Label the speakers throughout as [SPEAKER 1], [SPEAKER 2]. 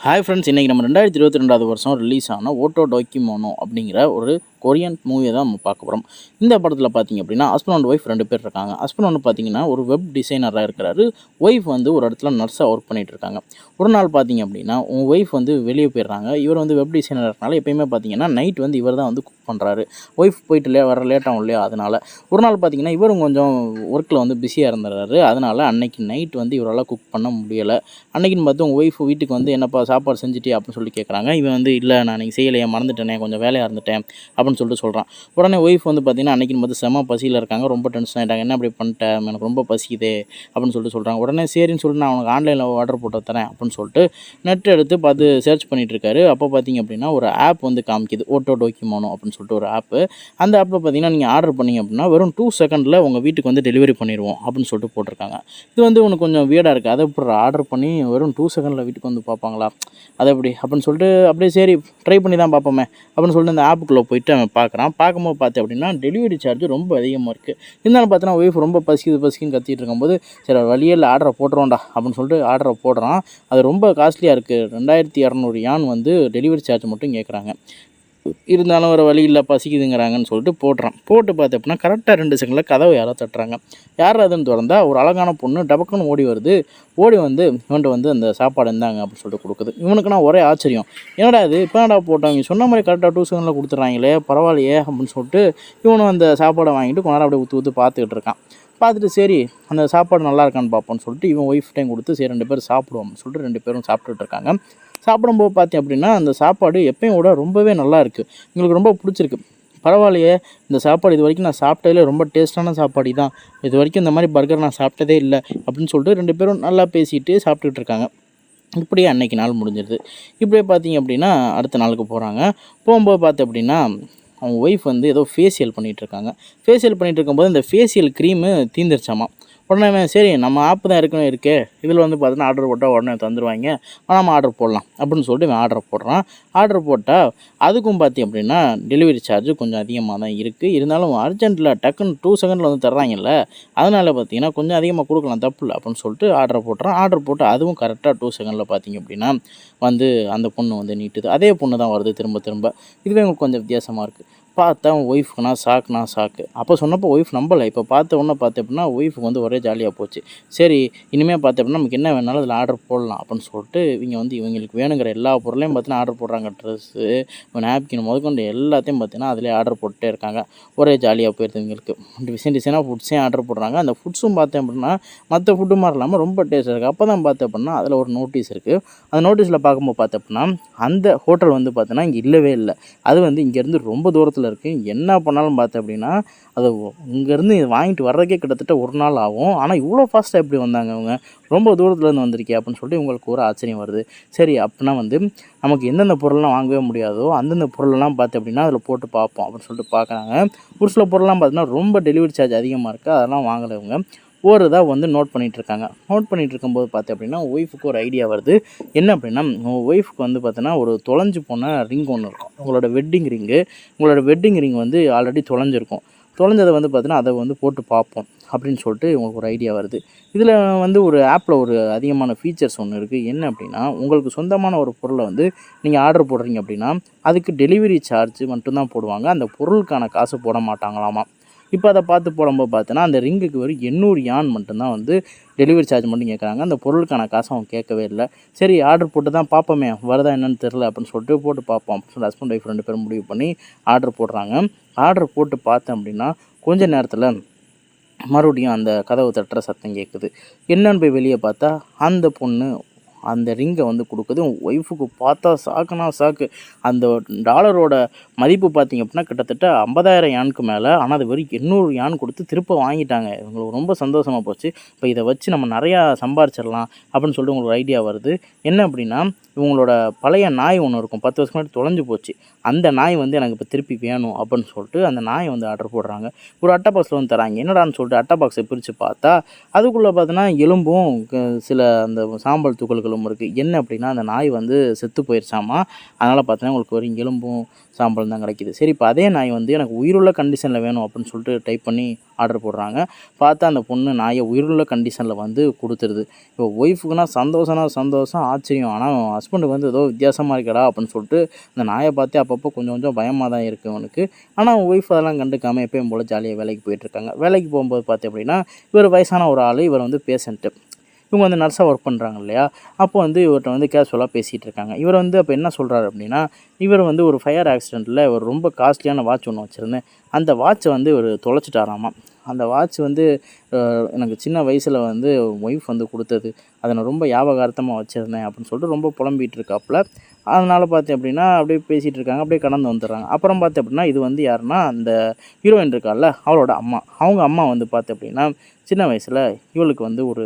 [SPEAKER 1] Hi friends, இன்றைக்கி நம்ம 2022 வருஷம் ரிலீஸ் ஆன ஓட்டோ டோக்கிமோனோ அப்படிங்கிற ஒரு கொரியன் மூவியை தான் நம்ம பார்க்க போகிறோம். இந்த படத்தில் பார்த்திங்க அப்படின்னா ஹஸ்பண்ட் அண்ட் ஒய்ஃப் 2 பேர் இருக்காங்க. ஹஸ்பண்ட் வந்து பார்த்திங்கன்னா ஒரு வெப் டிசைனராக இருக்கிறாரு. ஒய்ஃப் வந்து ஒரு இடத்துல நர்ஸாக ஒர்க் பண்ணிகிட்டு இருக்காங்க. ஒரு நாள் பார்த்திங்க அப்படின்னா உங்கள் ஒய்ஃப் வந்து வெளியே போயிடுறாங்க. இவர் வந்து வெப் டிசைனர் இருக்கனால எப்போயுமே பார்த்திங்கன்னா நைட் வந்து இவர் தான் வந்து குக் பண்ணுறாரு. ஒய்ஃப் போயிட்டு வர லேட் ஆகும் இல்லையா, அதனால் ஒரு நாள் பார்த்திங்கன்னா இவரும் கொஞ்சம் ஒர்க்கில் வந்து பிஸியாக இருந்துறாரு. அதனால் அன்னைக்கு நைட் வந்து இவரால் குக் பண்ண முடியலை. அன்றைக்கின்னு பார்த்து உங்கள் ஒய்ஃப் வீட்டுக்கு வந்து என்னப்பா சாப்பாடு செஞ்சுட்டியா அப்படின்னு சொல்லி கேட்குறாங்க. இவன் வந்து இல்லை, நான் இன்றைக்கி செய்யலையே, மறந்துட்டேனே, கொஞ்சம் வேலையாக இருந்துட்டேன் அப்படின்னு சொல்லிட்டு சொல்கிறான். உடனே ஒய்ஃப் வந்து பார்த்திங்கன்னா அன்றைக்கின்னு பார்த்து செம பசியில் இருக்காங்க. ரொம்ப டென்ஷன் ஆகிட்டாங்க. என்ன அப்படி பண்ணிட்டேன், எனக்கு ரொம்ப பசிக்குதே அப்படின்னு சொல்லிட்டு சொல்கிறாங்க. உடனே சரின்னு சொல்லிட்டு நான் அவனுக்கு ஆன்லைனில் ஆர்டர் போட்டு தரேன் அப்படின்னு சொல்லிட்டு நெட் எடுத்து பார்த்து சர்ச் பண்ணிகிட்டு இருக்காரு. அப்போ பார்த்திங்க அப்படின்னா ஒரு ஆப் வந்து காமிக்குது, ஓட்டோ டோக்கிமோனோ அப்படின்னு சொல்லிட்டு ஒரு ஆப்பு. அந்த ஆப்பில் பார்த்திங்கன்னா நீங்கள் ஆர்டர் பண்ணிங்க அப்படின்னா வெறும் 2 செகண்டில் உங்கள் வீட்டுக்கு வந்து டெலிவரி பண்ணிடுவோம் அப்படின்னு சொல்லிட்டு போட்டிருக்காங்க. இது வந்து உனக்கு கொஞ்சம் வியர்டாக இருக்குது. அதை இப்போ ஆர்டர் பண்ணி வெறும் 2 செகண்டில் வீட்டுக்கு வந்து பார்ப்பாங்களா, அது எப்படி அப்படின்னு சொல்லிட்டு அப்படியே சரி ட்ரை பண்ணி தான் பார்ப்போமே அப்படின்னு சொல்லிட்டு அந்த ஆப்புக்குள்ளே போயிட்டு அவன் பார்க்குறான். பார்க்கும்போது பார்த்து அப்படின்னா டெலிவரி சார்ஜ் ரொம்ப அதிகமாக இருக்குது. இருந்தாலும் பார்த்தோன்னா ஒய்ஃப் ரொம்ப பசிக்குன்னு கத்திட்டு இருக்கும்போது சரி வழியில் ஆர்டரை போட்டுருவோண்டா அப்படின்னு சொல்லிட்டு ஆர்டரை போடுறான். அது ரொம்ப காஸ்ட்லியாக இருக்குது. 2200 யான் வந்து டெலிவரி சார்ஜ் மட்டும் கேட்குறாங்க. இருந்தாலும் ஒரு வழி இல்லை, பசிக்குதுங்கிறாங்கன்னு சொல்லிட்டு போடுறான். போட்டு பார்த்து அப்படின்னா கரெக்டாக 2 செகண்டில் கதவை யாரோ தட்டுறாங்க. யார் அதுன்னு திறந்தா ஒரு அழகான பொண்ணு டபக்குன்னு ஓடி வருது. ஓடி வந்து இவன்ட்டு வந்து அந்த சாப்பாடு இருந்தாங்க அப்படின்னு சொல்லிட்டு கொடுக்குது. இவனுக்குன்னா ஒரே ஆச்சரியம், என்னடா இது இப்போ என்னடா போட்டாங்க, சொன்ன மாதிரி கரெக்டாக 2 செகண்டில் கொடுத்துட்றாங்களே, பரவாயில்லையே அப்படின்னு சொல்லிட்டு இவனும் அந்த சாப்பாடை வாங்கிட்டு கொஞ்ச நேரம் அப்படியே ஊற்றி பார்த்துக்கிட்டு இருக்கான். பார்த்துட்டு சரி அந்த சாப்பாடு நல்லா இருக்கான்னு பார்ப்போம்னு சொல்லிட்டு இவன் ஒய்ஃப் டைம் கொடுத்து சரி 2 பேரும் சாப்பிடுவோம்னு சொல்லிட்டு 2 பேரும் சாப்பிட்டுட்டு இருக்காங்க. சாப்பிடும்போது பார்த்தேன் அப்படின்னா அந்த சாப்பாடு எப்பயும் விட ரொம்பவே நல்லா இருக்குது. எங்களுக்கு ரொம்ப பிடிச்சிருக்கு. பரவாயில்லையே, இந்த சாப்பாடு இது வரைக்கும் நான் சாப்பிட்டதிலே ரொம்ப டேஸ்ட்டான சாப்பாடு தான். இது வரைக்கும் இந்த மாதிரி பர்கர் நான் சாப்பிட்டதே இல்லை அப்படின்னு சொல்லிட்டு 2 பேரும் நல்லா பேசிட்டு சாப்பிட்டுட்டு இருக்காங்க. இப்படியே அன்னைக்கு நாள் முடிஞ்சிருது. இப்படியே பார்த்தீங்க அப்படின்னா அடுத்த நாளுக்கு போகிறாங்க. போகும்போது பார்த்து அப்படின்னா அவங்க ஒய்ஃப் வந்து ஏதோ ஃபேஷியல் பண்ணிகிட்ருக்காங்க. ஃபேஷியல் பண்ணிகிட்டு இருக்கும்போது இந்த ஃபேஷியல் க்ரீமு தீந்துருச்சாமா. உடனே சரி நம்ம ஆப்பு தான் இருக்குன்னு இருக்கே, இதில் வந்து பார்த்தீங்கன்னா ஆர்டர் போட்டால் உடனே தந்துடுவாங்க, நம்ம ஆர்டர் போடலாம் அப்படின்னு சொல்லிட்டு இவன் ஆர்டர் போடுறான். ஆர்டர் போட்டால் அதுக்கும் பார்த்தி அப்படின்னா டெலிவரி சார்ஜ் கொஞ்சம் அதிகமாக தான் இருக்குது. இருந்தாலும் அர்ஜென்ட்டில் டக்குன்னு 2 செகண்டில் வந்து தர்றாங்கல்ல, அதனால் பார்த்தீங்கன்னா கொஞ்சம் அதிகமாக கொடுக்கலாம், தப்பு இல்லை அப்படின்னு சொல்லிட்டு ஆர்டர் போட்டுறான். ஆர்டர் போட்டு அதுவும் கரெக்டாக 2 செகண்டில் பார்த்திங்க அப்படின்னா வந்து அந்த பொண்ணு வந்து நீட்டுது. அதே பொண்ணு தான் வருது திரும்ப திரும்ப. இதுவே உங்களுக்கு கொஞ்சம் வித்தியாசமாக இருக்குது. பார்த்தா ஒய்ஃப்க்குனா சாக்கு. அப்போ சொன்னப்போ ஒய்ஃப் நம்பலை. இப்போ பார்த்த உடனே பார்த்து அப்படின்னா ஒய்ஃபுக்கு வந்து ஒரே ஜாலியாக போச்சு. சரி இனிமேல் பார்த்து அப்படின்னா நமக்கு என்ன வேணாலும் அதில் ஆர்டர் போடலாம் அப்படின்னு சொல்லிட்டு இவங்க வந்து இவங்களுக்கு வேணுங்கிற எல்லா பொருளையும் பார்த்தீங்கன்னா ஆர்டர் போடுறாங்க. ட்ரெஸ்ஸு, நாப்கின் முதற்கொண்டு எல்லாத்தையும் பார்த்தீங்கன்னா அதிலே ஆர்டர் போட்டுட்டே இருக்காங்க. ஒரே ஜாலியாக போயிடுது இவங்களுக்கு. டிசைனாக ஃபுட்ஸையும் ஆர்டர் போடுறாங்க. அந்த ஃபுட்ஸும் பார்த்தேன் அப்படின்னா மற்ற ஃபுட்டு மாதிரி இல்லாமல் ரொம்ப டேஸ்ட்டாக இருக்குது. அப்போ தான் பார்த்தேன் அப்படின்னா அதில் ஒரு நோட்டீஸ் இருக்குது. அந்த நோட்டீஸில் பார்க்கும்போது பார்த்தேன் அப்படின்னா அந்த ஹோட்டல் வந்து பார்த்தீங்கன்னா இங்கே இல்லவே இல்லை. அது வந்து இங்கேருந்து ரொம்ப தூரத்தில் இருக்குது. என்ன பண்ணாலும் பார்த்தேன் அப்படின்னா அது இங்கேருந்து வாங்கிட்டு வர்றதுக்கே கிட்டத்தட்ட 1 நாள் ஆகும். ஆனால் இவ்வளோ ஃபாஸ்ட்டாக எப்படி வந்தாங்க அவங்க, ரொம்ப தூரத்துலேருந்து வந்திருக்கே அப்படின்னு சொல்லிட்டு இவங்களுக்கு ஒரு ஆச்சரியம் வருது. சரி அப்படின்னா வந்து நமக்கு எந்தெந்த பொருள்லாம் வாங்கவே முடியாதோ அந்தந்த பொருளெல்லாம் பார்த்து அப்படின்னா அதில் போட்டு பார்ப்போம் அப்படின்னு சொல்லிட்டு பார்க்குறாங்க. ஒரு சில பொருள்லாம் பார்த்தீங்கன்னா ரொம்ப டெலிவரி சார்ஜ் அதிகமாக இருக்குது, அதெல்லாம் வாங்கலை இவங்க. ஒரு இதாக வந்து நோட் பண்ணிகிட்ருக்காங்க. நோட் பண்ணிகிட்டு இருக்கும்போது பார்த்து அப்படின்னா ஒய்ஃபுக்கு ஒரு ஐடியா வருது. என்ன அப்படின்னா ஒய்ஃபுக்கு வந்து பார்த்தோன்னா ஒரு தொலைஞ்சு போன ரிங் ஒன்று இருக்கும். உங்களோட வெட்டிங் ரிங் வந்து ஆல்ரெடி தொலைஞ்சிருக்கும். தொலைஞ்சதை வந்து பார்த்தீங்கன்னா அதை வந்து போட்டு பார்ப்போம் அப்படின்னு சொல்லிட்டு உங்களுக்கு ஒரு ஐடியா வருது. இதில் வந்து ஒரு ஆப்பில் ஒரு அதிகமான ஃபீச்சர்ஸ் ஒன்று இருக்குது. என்ன அப்படின்னா உங்களுக்கு சொந்தமான ஒரு பொருளை வந்து நீங்கள் ஆர்டர் போடுறீங்க அப்படின்னா அதுக்கு டெலிவரி சார்ஜ் மட்டும்தான் போடுவாங்க. அந்த பொருளுக்கான காசு போட மாட்டாங்களாமா. இப்போ அதை பார்த்து போடும்போது பார்த்தோன்னா அந்த ரிங்குக்கு வெறும் 800 யான் மட்டும்தான் வந்து டெலிவரி சார்ஜ் மட்டும் கேட்குறாங்க. அந்த பொருளுக்கான காசு அவங்க கேட்கவே இல்லை. சரி ஆர்டர் போட்டு தான் பார்ப்போமே, வருதா என்னன்னு தெரில அப்படின்னு சொல்லிட்டு போட்டு பார்ப்போம் அப்படின்னு சொல்லி ஹஸ்பண்ட் ஒய்ஃப் 2 பேரும் முடிவு பண்ணி ஆர்டர் போடுறாங்க. ஆர்டர் போட்டு பார்த்தேன் அப்படின்னா கொஞ்ச நேரத்தில் மறுபடியும் அந்த கதவு தட்டுற சத்தம் கேட்குது. என்னன்னு போய் வெளியே பார்த்தா அந்த பொண்ணு அந்த ரிங்கை வந்து கொடுக்குது. ஒய்ஃபுக்கு பார்த்தா சாக்கு. அந்த டாலரோட மதிப்பு பார்த்திங்க அப்படின்னா கிட்டத்தட்ட 50,000 யானுக்கு மேலே. ஆனால் அது வெறும் 800 யான் கொடுத்து திருப்ப வாங்கிட்டாங்க. இவங்களுக்கு ரொம்ப சந்தோஷமாக போச்சு. இப்போ இதை வச்சு நம்ம நிறையா சம்பாரிச்சிடலாம் அப்படின்னு சொல்லிட்டு உங்களுக்கு ஒரு ஐடியா வருது. என்ன அப்படின்னா இவங்களோட பழைய நாய் ஒன்று இருக்கும், 10 வருஷம் முன்னாடி தொலைஞ்சு போச்சு. அந்த நாய் வந்து எனக்கு இப்போ திருப்பி வேணும் அப்படின்னு சொல்லிட்டு அந்த நாயை வந்து ஆர்டர் போடுறாங்க. ஒரு அட்டை பாக்ஸில் வந்து தராங்க. என்னடான்னு சொல்லிட்டு அட்டை பாக்ஸை பிரித்து பார்த்தா அதுக்குள்ளே பார்த்தோன்னா எலும்பும் சில அந்த சாம்பல் துகள்களும் தகவலும் இருக்குது. என்ன அப்படின்னா அந்த நாய் வந்து செத்து போயிடுச்சாமா. அதனால் பார்த்தீங்கன்னா உங்களுக்கு வெறும் எலும்பும் சாம்பலும் தான் கிடைக்கிது. சரி இப்போ அதே நாய் வந்து எனக்கு உயிருள்ள கண்டிஷனில் வேணும் அப்படின்னு சொல்லிட்டு டைப் பண்ணி ஆர்டர் போடுறாங்க. பார்த்தா அந்த பொண்ணு நாயை உயிருள்ள கண்டிஷனில் வந்து கொடுத்துருது. இப்போ ஒய்ஃபுக்குன்னா சந்தோஷம் ஆச்சரியம். ஆனால் ஹஸ்பண்டுக்கு வந்து ஏதோ வித்தியாசமாக இருக்கடா அப்படின்னு சொல்லிட்டு அந்த நாயை பார்த்தே அப்பப்போ கொஞ்சம் கொஞ்சம் பயமாக தான் இருக்குது அவனுக்கு. ஆனால் ஒய்ஃப் அதெல்லாம் கண்டுக்காமல் எப்பயும் போல் ஜாலியாக வேலைக்கு போயிட்டுருக்காங்க. வேலைக்கு போகும்போது பார்த்தேன் அப்படின்னா இவர் வயசான ஒரு ஆள், இவர் வந்து பேஷண்ட்டு. இவங்க வந்து நர்ஸாக ஒர்க் பண்ணுறாங்க இல்லையா? அப்போ வந்து இவர்கிட்ட வந்து கேஷுவலாக பேசிகிட்டு இருக்காங்க. இவர் வந்து அப்போ என்ன சொல்கிறாரு அப்படின்னா, இவர் வந்து ஒரு ஃபயர் ஆக்சிடெண்ட்டில் ஒரு ரொம்ப காஸ்ட்லியான வாட்ச் ஒன்று வச்சுருந்தேன். அந்த வாட்சை வந்து இவர் தொலைச்சிட்டாராமா. அந்த வாட்ச் வந்து எனக்கு சின்ன வயசில் வந்து ஒய்ஃப் வந்து கொடுத்தது. அதை நான் ரொம்ப ஞாபகார்த்தமாக வச்சுருந்தேன் அப்படின்னு சொல்லிட்டு ரொம்ப புலம்பிகிட்டு இருக்காப்புல. அதனால் பார்த்தேன் அப்படின்னா அப்படியே பேசிகிட்டு இருக்காங்க. அப்படியே கடந்து வந்துடுறாங்க. அப்புறம் பார்த்தேன் அப்படின்னா இது வந்து யாருன்னா அந்த ஹீரோயின் இருக்காள்ல அவளோட அம்மா. அவங்க அம்மா வந்து பார்த்தேன் அப்படின்னா சின்ன வயசில் இவளுக்கு வந்து ஒரு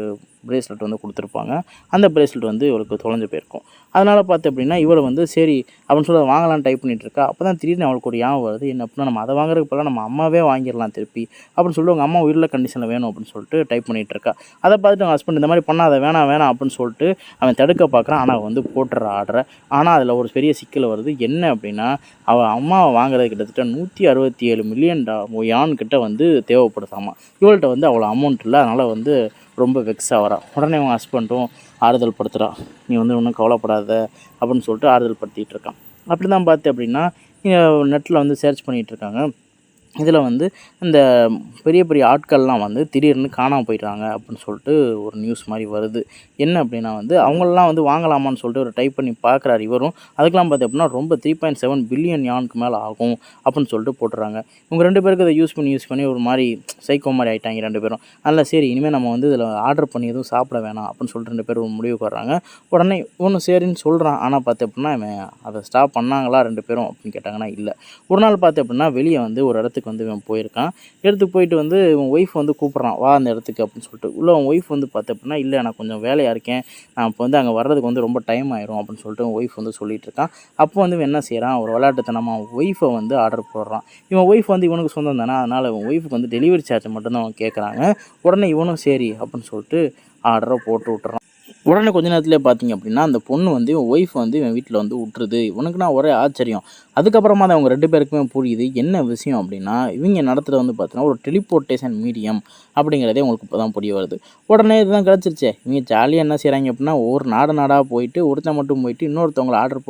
[SPEAKER 1] பிரேஸ்லெட் வந்து கொடுத்துருப்பாங்க. அந்த பிரேஸ்லெட் வந்து இவளுக்கு தொலைஞ்சு போயிருக்கும். அதனால் பார்த்தேன் அப்படின்னா இவளை வந்து சரி அப்படின்னு சொல்லி அதை வாங்கலாம்னு டைப் பண்ணிகிட்ருக்கா. அப்போ தான் திடீர்னு அவளுக்கு ஒரு ஞாபகம் வருது. என்ன அப்படின்னா நம்ம அதை வாங்குறதுக்கு பதிலாக நம்ம அம்மாவே வாங்கிடலாம் திருப்பி அப்படின்னு சொல்லிட்டு அவங்க அம்மா உயிருள்ள கண்டிஷனில் வேணும் அப்படின்னு சொல்லிட்டு டைப் பண்ணிகிட்ருக்கா. அதை பார்த்துட்டு அவங்க ஹஸ்பண்ட் இந்த மாதிரி பண்ணாத வேணாம் அப்படின்னு சொல்லிட்டு அவன் தடுக்க பார்க்குறான். ஆனால் வந்து போட்டுற ஆர்டரை. ஆனால் அதில் ஒரு பெரிய சிக்கல் வருது. என்ன அப்படின்னா அவள் அம்மாவை வாங்குறது கிட்டத்தட்ட 167 மில்லியன் யான் கிட்ட வந்து தேவைப்படுதாமா. இவள்கிட்ட வந்து அவ்வளோ அமௌண்ட் இல்லை. அதனால் வந்து ரொம்ப வெக்ஸ் ஆகிறா. உடனே அவங்க ஹஸ்பண்டும் ஆறுதல் படுத்துகிறா. நீ வந்து ஒன்றும் கவலைப்படாத அப்படின்னு சொல்லிட்டு ஆறுதல் படுத்திகிட்டு இருக்கான். அப்படி தான் பார்த்து அப்படின்னா நெட்டில் வந்து சர்ச் பண்ணிகிட்டு இருக்காங்க. இதில் வந்து இந்த பெரிய பெரிய ஆட்கள்லாம் வந்து திடீர்னு காணாமல் போயிட்டாங்க அப்படின்னு சொல்லிட்டு ஒரு நியூஸ் மாதிரி வருது. என்ன அப்படின்னா வந்து அவங்களெலாம் வந்து வாங்கலாமான்னு சொல்லிட்டு ஒரு டைப் பண்ணி பார்க்குறாரு இவரும். அதுக்கெலாம் பார்த்து அப்படின்னா ரொம்ப 3.7 பில்லியன் யானுக்கு மேலே ஆகும் அப்படின்னு சொல்லிட்டு போட்டுறாங்க. இவங்க 2 பேருக்கு அதை யூஸ் பண்ணி ஒரு மாதிரி சைக்கோ மாதிரி ஆகிட்டாங்க 2 பேரும். அதனால் சரி இனிமேல் நம்ம வந்து இதில் ஆர்டர் பண்ணி எதுவும் சாப்பிட வேணாம் அப்படின்னு சொல்லிட்டு 2 பேரும் ஒரு முடிவுக்கு வர்றாங்க. உடனே ஒன்று சரின்னு சொல்கிறான். ஆனால் பார்த்து அப்படின்னா இவன் அதை ஸ்டாப் பண்ணாங்களா 2 பேரும் அப்படின்னு கேட்டாங்கன்னா இல்லை. ஒரு நாள் பார்த்து அப்படின்னா வெளியே வந்து ஒரு இடத்துக்கு வந்து இவன் போயிருக்கான். இடத்துக்கு போயிட்டு வந்து இவன் ஒய்ஃப் வந்து கூப்பிட்றான் வா அந்த இடத்துக்கு அப்படின்னு சொல்லிட்டு. உள்ள அவன் ஒய்ஃப் வந்து பார்த்த அப்படின்னா இல்லை நான் கொஞ்சம் வேலையாக இருக்கேன், நான் இப்போ வந்து அங்கே வர்றதுக்கு வந்து ரொம்ப டைம் ஆயிரும் அப்படின்னு சொல்லிட்டு ஒய்ஃப் வந்து சொல்லிட்டு இருக்கான். அப்போ வந்து இவன் என்ன செய்கிறான், ஒரு விளையாட்டுத்தனமாக ஒய்ஃபை வந்து ஆர்டர் போடுறான். இவன் ஒய்ஃப் வந்து இவனுக்கு சொந்தம் தானே, அதனால் இவன் ஒய்ஃபுக்கு வந்து டெலிவரி சார்ஜ் மட்டும்தான் அவன் கேட்குறாங்க. உடனே இவனும் சரி அப்படின்னு சொல்லிட்டு ஆர்டரை போட்டு விட்டுறான். உடனே கொஞ்ச நேரத்துலேயே பார்த்தீங்க அப்படின்னா அந்த பொண்ணு வந்து இவன் ஒய்ஃப் வந்து இவன் வீட்டில் வந்து விட்டுருது. இவனுக்கு நான் ஒரே ஆச்சரியம். அதுக்கப்புறமா தான் அவங்க 2 பேருக்குமே புரியுது என்ன விஷயம் அப்படின்னா இவங்க நடத்துகிறது வந்து பார்த்தீங்கன்னா ஒரு டெலிபோர்ட்டேஷன் மீடியம் அப்படிங்கிறதே உங்களுக்கு இப்போ தான் புரிய வருது. உடனே இதுதான் கிடச்சிருச்சே. இவங்க ஜாலியாக என்ன செய்கிறாங்க அப்படின்னா ஒரு நாடாக போயிட்டு ஒருத்தன் மட்டும் போயிட்டு இன்னொருத்தவங்களை ஆர்டர்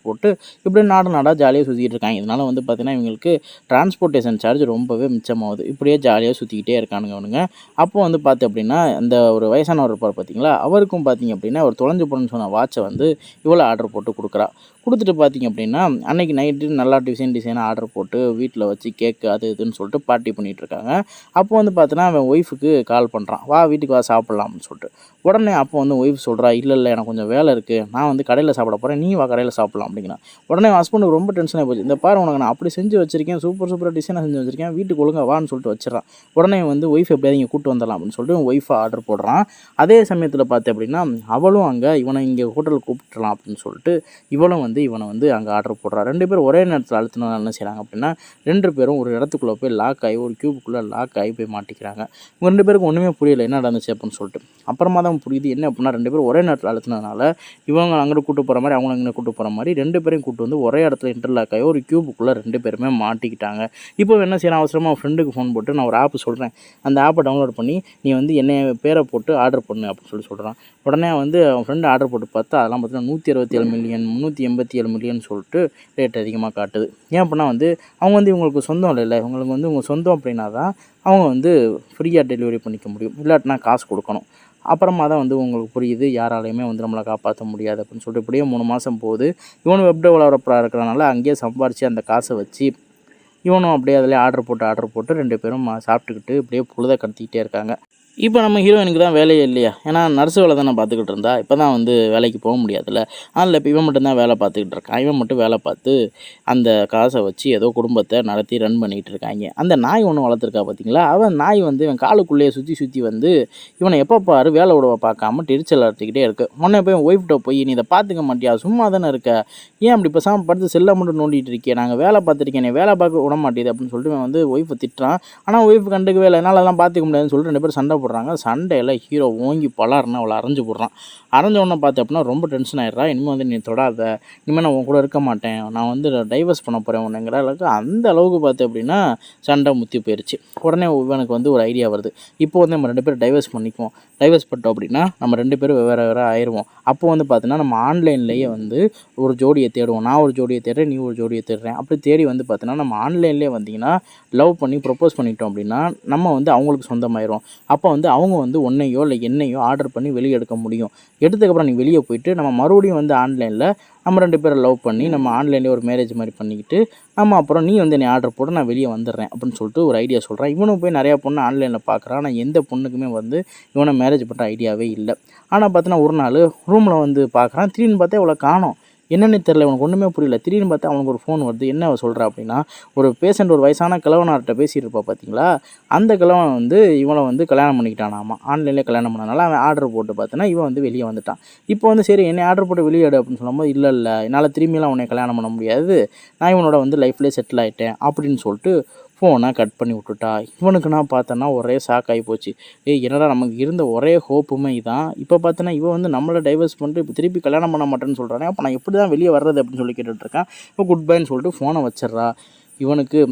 [SPEAKER 1] போட்டு இப்படி நாடாக ஜாலியாக சுற்றிக்கிட்டு இருக்காங்க. இதனால் வந்து பார்த்தீங்கன்னா இவங்களுக்கு டிரான்ஸ்போர்ட்டேஷன் சார்ஜ் ரொம்பவே மிச்சமாகுது. இப்படியே ஜாலியாக சுற்றிக்கிட்டே இருக்கானுங்க அவனுங்க. அப்போ வந்து பார்த்து அப்படின்னா இந்த ஒரு வயசானவர் இருப்பார் பார்த்தீங்களா, அவருக்கும் பார்த்தீங்க அப்படின்னா ஒரு தொலைஞ்சு போகணுன்னு சொன்ன வாட்சை வந்து இவ்வளோ ஆர்டர் போட்டு கொடுக்குறா. கொடுத்துட்டு பார்த்தீங்க அப்படின்னா அன்றைக்கி நைட்டு நல்லா டிசைனாக ஆர்டர் போட்டு வீட்டில் வச்சு கேக்கு அது இதுன்னு சொல்லிட்டு பார்ட்டி பண்ணிகிட்ருக்காங்க. அப்போ வந்து பார்த்தீங்கன்னா அவன் ஒய்ஃபுக்கு கால் பண்ணுறான், வா வீட்டுக்கு வா சாப்பிட்லாம்னு சொல்லிட்டு. உடனே அப்போ வந்து ஒய்ஃப் சொல்கிறா, இல்லை எனக்கு கொஞ்சம் வேலை இருக்குது, நான் வந்து கடையில் சாப்பிட போகிறேன், நீ வா கடையில் சாப்பிட்லாம் அப்படிங்கிறான். உடனே ஹஸ்பண்டுக்கு ரொம்ப டென்ஷனாக போச்சு. இந்த பாரு உனக்கு நான் அப்படி செஞ்சு வச்சிருக்கேன், சூப்பராக டிசைனாக செஞ்சு வச்சிருக்கேன், வீட்டுக்கு ஒழுங்காக வான்னு சொல்லிட்டு வச்சிடறான். உடனே வந்து ஒய்ஃப் எப்படியாவது இங்கே கூப்பிட்டு வந்துடலாம் அப்படின்னு சொல்லிட்டு ஒய்ஃபை ஆர்டர் போடுறான். அதே சமயத்தில் பார்த்து அப்படின்னா அவளும் அங்கே இவனை இங்கே ஹோட்டலுக்கு கூப்பிட்டுலாம் அப்படின்னு சொல்லிட்டு இவளும் வந்து இவனை வந்து அங்கே ஆர்டர் போடுறா. 2 பேரும் ஒரே நேரத்தில் அழுத்தினால என்ன செய்கிறாங்க அப்படின்னா 2 பேரும் ஒரு இடத்துக்குள்ளே போய் லாக் ஆகி ஒரு கியூபுக்குள்ளே லாக் ஆகி போய் மாட்டிக்கிறாங்க. இவங்க 2 பேருக்கும் ஒன்றுமே புரியல என்ன நடந்துச்சு அப்படின்னு சொல்லிட்டு. அப்புறமா தான் புரியுது என்ன அப்படின்னா 2 பேரும் ஒரே நேரத்தில் அழுத்தினதுனால இவங்க அங்கே கூட்டு போகிற மாதிரி அவங்க அங்கே கூட்டு போகிற மாதிரி 2 பேரையும் கூட்டு வந்து ஒரே இடத்துல இன்டர்லாக் ஆகி ஒரு கியூபுக்குள்ளே 2 பேருமே மாட்டிக்கிட்டாங்க. இப்போ என்ன செய்யணும், அவசரமாக ஃப்ரெண்டுக்கு ஃபோன் போட்டு நான் ஒரு ஆப் சொல்கிறேன், அந்த ஆப்பை டவுன்லோட் பண்ணி நீ வந்து என்னை பேரை போட்டு ஆர்டர் பண்ணு அப்படின்னு சொல்கிறான். உடனே வந்து அவன் ஃப்ரெண்டு ஆர்டர் போட்டு பார்த்தா அதெல்லாம் பார்த்தீங்கன்னா 167 மில்லியன் 387 மில்லியன் சொல்லிட்டு ரேட் அதிகமாக காட்டுது. ஏன் அப்படின்னா வந்து அவங்க வந்து இவங்களுக்கு சொந்தம் இல்லைல்ல, இவங்களுக்கு வந்து இவங்க சொந்தம் அப்படின்னா தான் அவங்க வந்து ஃப்ரீயாக டெலிவரி பண்ணிக்க முடியும், இல்லாட்டினா காசு கொடுக்கணும். அப்புறமா தான் வந்து உங்களுக்கு புரியுது யாராலையுமே வந்து நம்மளை காப்பாற்ற முடியாது அப்படின்னு சொல்லிட்டு. இப்படியே 3 மாதம் போகுது. இவனும் வெப் டெவலப்பராக இருக்கிறனால அங்கேயே சம்பாரித்து அந்த காசை வச்சு இவனும் அப்படியே அதிலே ஆர்டர் போட்டு 2 பேரும் சாப்பிட்டுக்கிட்டு இப்படியே பொழுதை கடத்திக்கிட்டே இருக்காங்க. இப்போ நம்ம ஹீரோயினுக்கு தான் வேலையே இல்லையா, ஏன்னா நர்ஸு வேலை தானே பார்த்துக்கிட்டு இருந்தா. இப்போ தான் வந்து வேலைக்கு போக முடியாதுல்ல, அதனால் இப்போ இவன் மட்டும்தான் வேலை பார்த்துக்கிட்டு இருக்கான். இவன் மட்டும் வேலை பார்த்து அந்த காசை வச்சு ஏதோ குடும்பத்தை நடத்தி ரன் பண்ணிகிட்டு இருக்காங்க. அந்த நாய் ஒன்று வளர்த்துருக்கா பார்த்தீங்களா, அவன் நாய் வந்து இவன் காலுக்குள்ளேயே சுற்றி வந்து இவனை எப்போ பாரு வேலை விடவ பார்க்காம டெரிச்சல் அறுத்துக்கிட்டே இருக்குது. முன்னே போய் ஒய்ஃப்கிட்ட போய் நீ இதை பார்த்துக்க மாட்டியா, சும்மா தானே இருக்க, ஏன் அப்படி பேசாமல் படுத்து செல்லை மட்டும் நோண்டிகிட்டு இருக்கேன், நாங்கள் வேலை பார்த்துருக்கேன், நீ வேலை பார்க்க விட மாட்டேது அப்படின்னு சொல்லிட்டு இவன் வந்து ஒய்ஃபை திட்டுறான். ஆனால் ஒய்ஃப் கண்டுக்கவே இல்லை, என்னால் அதெல்லாம் பார்த்துக்க முடியாதுன்னு சொல்லிட்டு 2 பேரும் சண்டை போடுறாங்க. சண்டையில் ஹீரோ ஓங்கி பலார்னு அவளை அரைஞ்சு போடுறான். அரைஞ்ச உடனே பார்த்து அப்படின்னா ரொம்ப டென்ஷன் ஆயிடுறா. இனிமேல் வந்து நீ தொடாத, இனிமேல் நான் உன் கூட இருக்க மாட்டேன், நான் வந்து டைவர்ஸ் பண்ண போகிறேன் உன்னுங்கிற அளவுக்கு அந்த அளவுக்கு பார்த்து அப்படின்னா சண்டை முத்தி போயிடுச்சு. உடனே இவனுக்கு வந்து ஒரு ஐடியா வருது. இப்போ வந்து நம்ம 2 பேரும் டைவர்ஸ் பண்ணிக்குவோம். டைவர்ஸ் பண்ணிட்டோம் அப்படின்னா நம்ம 2 பேரும் வேறு ஆயிடுவோம். அப்போ வந்து பார்த்தீங்கன்னா நம்ம ஆன்லைன்லேயே வந்து ஒரு ஜோடியை தேடுவோம். நான் ஒரு ஜோடியை தேடுறேன், நீ ஒரு ஜோடியை தேடுறேன். அப்படி தேடி வந்து பார்த்தீங்கன்னா நம்ம ஆன்லைன்லேயே வந்தீங்கன்னா லவ் பண்ணி ப்ரொப்போஸ் பண்ணிட்டோம் அப்படின்னா நம்ம வந்து அவங்களுக்கு சொந்தமாயிரும். அப்போ வந்து அவங்க வந்து உன்னையோ இல்லை என்னையோ ஆர்டர் பண்ணி வெளியே எடுக்க முடியும். எடுத்ததுக்கப்புறம் நீ வெளியே போயிட்டு நம்ம மறுபடியும் வந்து ஆன்லைனில் நம்ம 2 பேரை லவ் பண்ணி நம்ம ஆன்லைன்லேயே ஒரு மேரேஜ் மாதிரி பண்ணிக்கிட்டு நம்ம அப்புறம் நீ வந்து என்னை ஆர்டர் போட்டு நான் வெளியே வந்துடுறேன் அப்படின்னு சொல்லிட்டு ஒரு ஐடியா சொல்கிறேன். இவனும் போய் நிறையா பொண்ணு ஆன்லைனில் பார்க்குறான். ஆனால் எந்த பொண்ணுக்குமே வந்து இவனை மேரேஜ் பண்ணுற ஐடியாவே இல்லை. ஆனால் பார்த்தீங்கன்னா ஒரு நாள் ரூமில் வந்து பார்க்குறான். திடீர்னு பார்த்தா இவ்வளோ காணோம். என்னென்னு தெரில, இவனுக்கு ஒன்றுமே புரியல. திடீர்னு பார்த்தா அவனுக்கு ஒரு ஃபோன் வருது. என்ன அவ சொல்கிறா அப்படின்னா, ஒரு பேஷண்ட் ஒரு வயசான கிழவனார்கிட்ட பேசிகிட்டு இருப்பா பார்த்தீங்களா, அந்த கிழவன் வந்து இவனை வந்து கல்யாணம் பண்ணிக்கிட்டானாமா. ஆன்லைன்லேயே கல்யாணம் பண்ணனால அவன் ஆர்டர் போட்டு பார்த்தோன்னா இவன் வந்து வெளியே வந்துட்டான். இப்போ வந்து சரி என்னை ஆர்டர் போட்டு வெளியே எடு அப்படின்னு சொல்லும்போது, இல்லை என்னால் திரும்பியெல்லாம் உன்னை கல்யாணம் பண்ண முடியாது, நான் இவனோட வந்து லைஃப்லேயே செட்டில் ஆகிட்டேன் அப்படின்னு சொல்லிட்டு ஃபோனை கட் பண்ணி விட்டுட்டா. இவனுக்கு நான் பார்த்தேன்னா ஒரே ஷாக் ஆகி போச்சு. என்னடா நமக்கு இருந்த ஒரே ஹோப்புமே இதான். இப்போ பார்த்தோன்னா இவன் வந்து நம்மளை டைவர்ஸ் பண்ணிட்டு இப்போ திருப்பி கல்யாணம் பண்ண மாட்டேன்னு சொல்கிறானே, அப்போ நான் எப்படி தான் வெளியே வர்றது அப்படின்னு சொல்லி கேட்டுட்ருக்கேன். இப்போ குட் பைன்னு சொல்லிட்டு ஃபோனை வச்சிட்றா. இவனுக்கு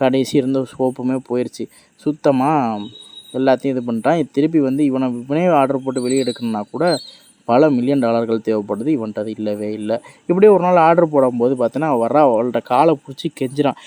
[SPEAKER 1] கடைசி இருந்த ஹோப்புமே போயிடுச்சு. சுத்தமாக எல்லாத்தையும் இது பண்ணிட்டான். திருப்பி வந்து இவனே ஆர்டர் போட்டு வெளியே எடுக்கணுன்னா கூட பல மில்லியன் டாலர்கள் தேவைப்படுது. இவன்ட்டு அது இல்லவே இல்லை. இப்படியே ஒரு நாள் ஆர்டர் போடும்போது பார்த்தீங்கன்னா அவள்கிட்ட காலை பிடிச்சி கெஞ்சுறான்.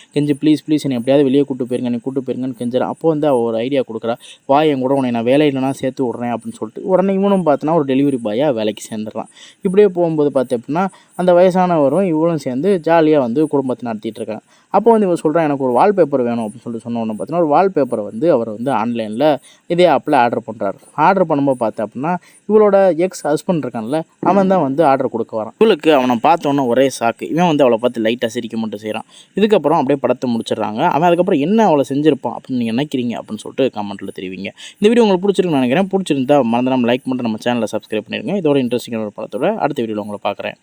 [SPEAKER 1] ப்ளீஸ் என்னை எப்படியாவது வெளியே கூட்டு போயிருங்க, நீ கூட்டு போயிருங்கன்னு கெஞ்சுறான். அப்போ வந்து அவள் ஒரு ஐடியா கொடுக்குறா. வா என் கூட உன்னை நான் வேலை இல்லைனா சேர்த்து விட்றேன் அப்படின்னு சொல்லிட்டு உடனே இவனும் பார்த்தோன்னா ஒரு டெலிவரி பாயாக வேலைக்கு சேர்ந்துடுறான். இப்படியே போகும்போது பார்த்து அப்படின்னா அந்த வயசானவரும் இவளும் சேர்ந்து ஜாலியாக வந்து குடும்பத்தை நடத்திட்டு இருக்காங்க. அப்போ வந்து இவன் சொல்கிறான் எனக்கு ஒரு வால்பேப்பர் வேணும் அப்படின்னு சொல்லிட்டு சொன்ன உடனே பார்த்தீங்கன்னா ஒரு வால்பேப்பரை வந்து அவர் வந்து ஆன்லைனில் இதே ஆப்பில் ஆர்டர் பண்ணுறாரு. ஆர்டர் பண்ணும்போது பார்த்தேன் அப்படின்னா இவளோட எக்ஸ் ஹஸ்பண்ட் இருக்கான்ல, அவன் தான் வந்து ஆர்டர் கொடுக்க வரான். இவளுக்கு அவனை பார்த்தோன்னே ஒரே ஷாக்கு. இவன் வந்து அவளை பார்த்து லைட்டாக சிரிக்க மட்டும் செய்கிறான். இதுக்கப்புறம் அப்படியே படத்தை முடிச்சிடுறாங்க. அவன் அதுக்கப்புறம் என்ன அவளை செஞ்சிருப்பான் அப்படின்னு நீங்கள் நினைக்கிறீங்க அப்படின்னு சொல்லிட்டு கமெண்ட்டில் தெரிவிங்க. இந்த வீடியோ உங்களுக்கு பிடிச்சிருக்குன்னு நினைக்கிறேன். பிடிச்சிருந்தா மறந்து நம்ம லைக் பண்ணிட்டு நம்ம சேனலை சப்ஸ்கிரைப் பண்ணிடுங்க. இதோட இன்ட்ரெஸ்டிங்கான ஒரு படத்தோட அடுத்த வீடியோவில் உங்களை பார்க்குறேன்.